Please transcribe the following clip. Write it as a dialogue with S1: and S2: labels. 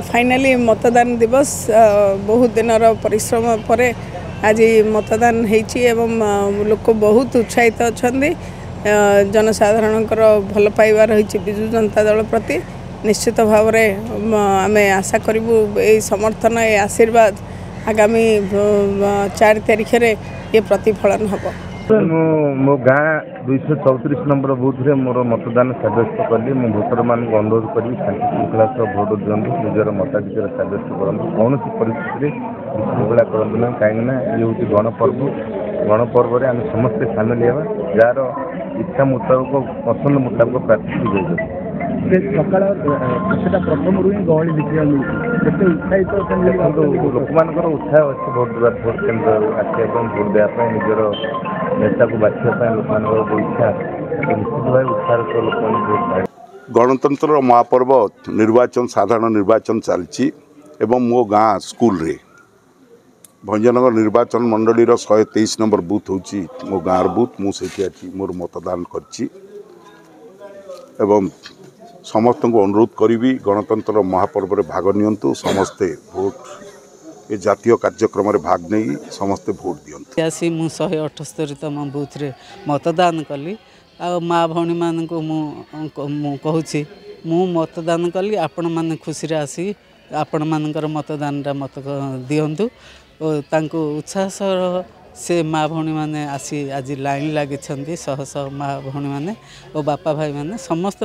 S1: Finally मतदान दिवस बहुत दिन परिश्रम पर आज मतदान एवं लोक बहुत उत्साहित अच्छा जनसाधारण भल पाइबा रही विजु जनता दल प्रति निश्चित भाव में आम आशा करूँ ये समर्थन ये आशीर्वाद आगामी 4 तारिख में ये प्रतिफलन हम।
S2: मो गाँ 234 नंबर बूथ रे मोर मतदान सब्यस्त कली मो भोटर मान अनुरोध करी शांति श्रृंखला भोट दिंतु निजर मताधिकार सब्यस्त करूँ कौन परिस्थिति विशृंखला करूँ ना कहीं ये हूँ गणपर्व आम समस्ते सामिल होगा जार इच्छा मुताबक पसंद मुताबक प्रार्थी
S3: सकाल प्रथम ही गहली देखा उत्साहित
S2: लोक मान उत्साह अच्छे भोट देवा भोट केन्द्र आसपा भोट देवाई निजर नेता को बाछा लोक मान इच्छा निश्चित भाव उत्साह लोक भोट
S4: गणतंत्र महापर्व निर्वाचन साधारण निर्वाचन चलती एवं मो गाँ स्कूल रे भंजनगर निर्वाचन मंडली 123 नंबर बूथ होची मो गाँव बूथ मुझे मोर मतदान करची एवं समस्त को अनुरोध करी गणतंत्र महापर्व में भाग नियंतु समस्ते भोट ये जातीय कार्यक्रम में भाग नहीं समस्ते भोट दियंतु।
S5: आसी मु 178तम बूथ रे मतदान कली आ माँ भौणी मान को मु कहूँ मु मतदान कली आपण मैंने खुशी रे आसी आपण मानकर मतदान मत दियंतु तांको उत्साह से माँ भौणी मैंने आसी आज लाइन लगी शह शह माँ भौणी मैंने और बापा भाई मैंने समस्त